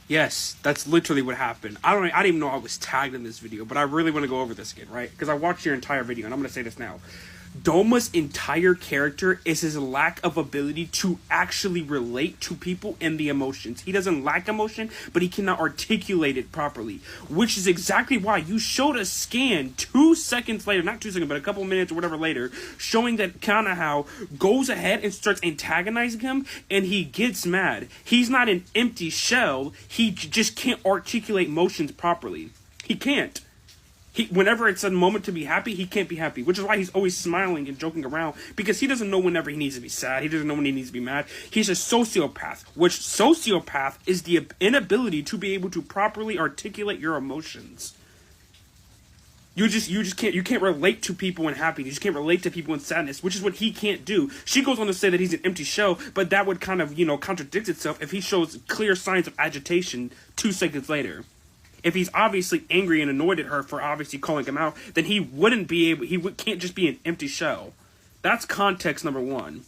Yes, that's literally what happened. I didn't even know I was tagged in this video, but I really want to go over this again, right? Because I watched your entire video, and I'm going to say this now. Doma's entire character is his lack of ability to actually relate to people and the emotions. He doesn't lack emotion, but he cannot articulate it properly, which is exactly why you showed a scan 2 seconds later, not 2 seconds, but a couple minutes or whatever later, showing that Kanahao goes ahead and starts antagonizing him, and he gets mad. He's not an empty shell. He just can't articulate emotions properly. He can't. Whenever it's a moment to be happy, he can't be happy, which is why he's always smiling and joking around, because he doesn't know whenever he needs to be sad. He doesn't know when he needs to be mad. He's a sociopath, which sociopath is the inability to be able to properly articulate your emotions. You can't relate to people in happiness. You just can't relate to people in sadness, which is what he can't do. She goes on to say that he's an empty shell, but that would kind of, contradict itself if he shows clear signs of agitation 2 seconds later. If he's obviously angry and annoyed at her for obviously calling him out, then he wouldn't be able, can't just be an empty shell. That's context number one.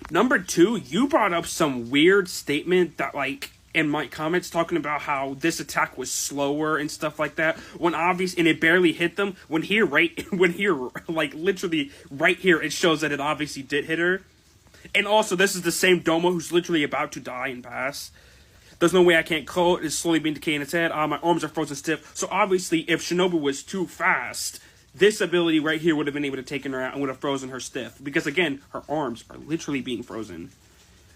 Number two, you brought up some weird statement that, in my comments, talking about how this attack was slower and stuff like that, when obviously, and it barely hit them, literally right here, it shows that it obviously did hit her. And also, this is the same Doma who's literally about to die and pass. There's no way I can't call it. It's slowly being decaying its head. My arms are frozen stiff. So obviously, if Shinobu was too fast, this ability right here would have been able to take her out and would have frozen her stiff. Because again, her arms are literally being frozen.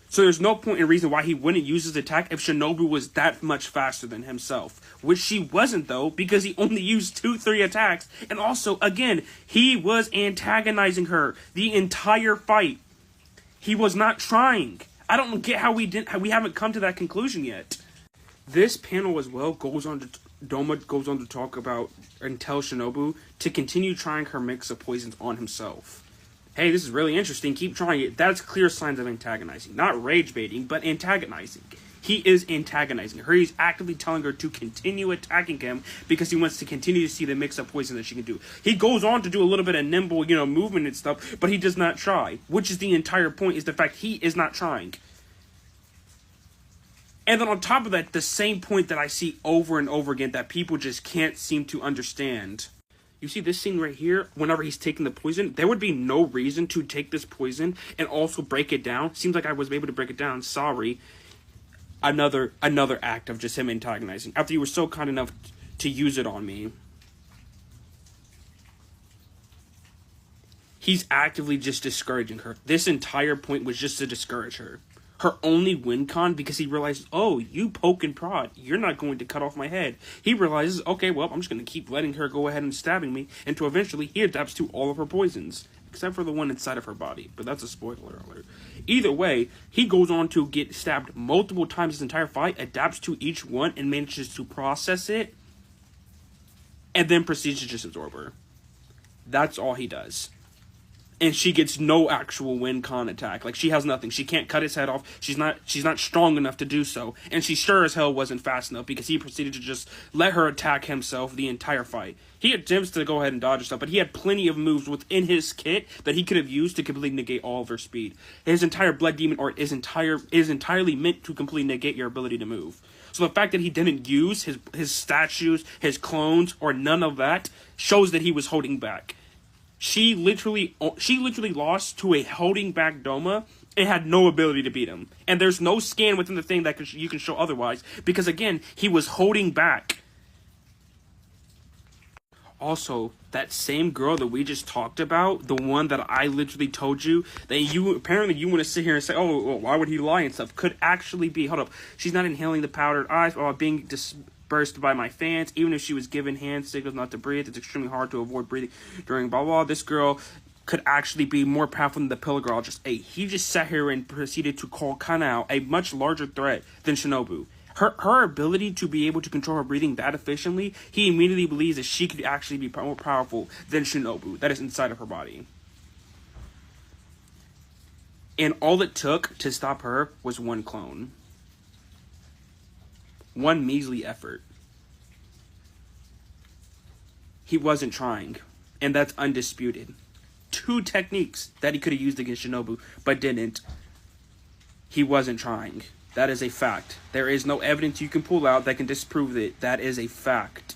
So there's no point in reason why he wouldn't use his attack if Shinobu was that much faster than himself. Which she wasn't, though, because he only used 2-3 attacks. And also, again, he was antagonizing her the entire fight. He was not trying. I don't get how we haven't come to that conclusion yet. This panel as well Doma goes on to talk about and tell Shinobu to continue trying her mix of poisons on himself. Hey, this is really interesting. Keep trying it. That's clear signs of antagonizing. Not rage baiting, but antagonizing. He is antagonizing her. He's actively telling her to continue attacking him because he wants to continue to see the mix of poison that she can do. He goes on to do a little bit of nimble, movement and stuff, but he does not try. Which is the entire point, is the fact he is not trying. And then on top of that, the same point that I see over and over again that people just can't seem to understand. You see this scene right here, whenever he's taking the poison, there would be no reason to take this poison and also break it down. Seems like I was able to break it down. Sorry. Another act of just him antagonizing. After you were so kind enough to use it on me. He's actively just discouraging her. This entire point was just to discourage her. Her only win con, because he realizes, oh, you poke and prod. You're not going to cut off my head. He realizes, okay, well, I'm just going to keep letting her go ahead and stabbing me until eventually he adapts to all of her poisons. Except for the one inside of her body. But that's a spoiler alert. Either way, he goes on to get stabbed multiple times his entire fight, adapts to each one, and manages to process it. And then proceeds to just absorb her. That's all he does. And she gets no actual win con attack. She has nothing. She can't cut his head off. She's not strong enough to do so. And she sure as hell wasn't fast enough, because he proceeded to just let her attack himself the entire fight. He attempts to go ahead and dodge stuff, but he had plenty of moves within his kit that he could have used to completely negate all of her speed. His entire Blood Demon art is entirely meant to completely negate your ability to move. So the fact that he didn't use his statues, his clones, or none of that shows that he was holding back. She literally lost to a holding back Doma and had no ability to beat him. And there's no scan within the thing that you can show otherwise, because again, he was holding back. Also, that same girl that we just talked about, the one that I literally told you that you want to sit here and say, oh, why would he lie and stuff, could actually be, hold up, she's not inhaling the powdered ice while being dispersed by my fans. Even if she was given hand signals not to breathe, it's extremely hard to avoid breathing during blah blah. This girl could actually be more powerful than the Pillar Girl just ate. He just sat here and proceeded to call Kanao a much larger threat than Shinobu. Her ability to be able to control her breathing that efficiently, he immediately believes that she could actually be more powerful than Shinobu that is inside of her body. And all it took to stop her was one clone. One measly effort. He wasn't trying, and that's undisputed. 2 techniques that he could have used against Shinobu, but didn't. He wasn't trying. That is a fact. There is no evidence you can pull out that can disprove it. That is a fact.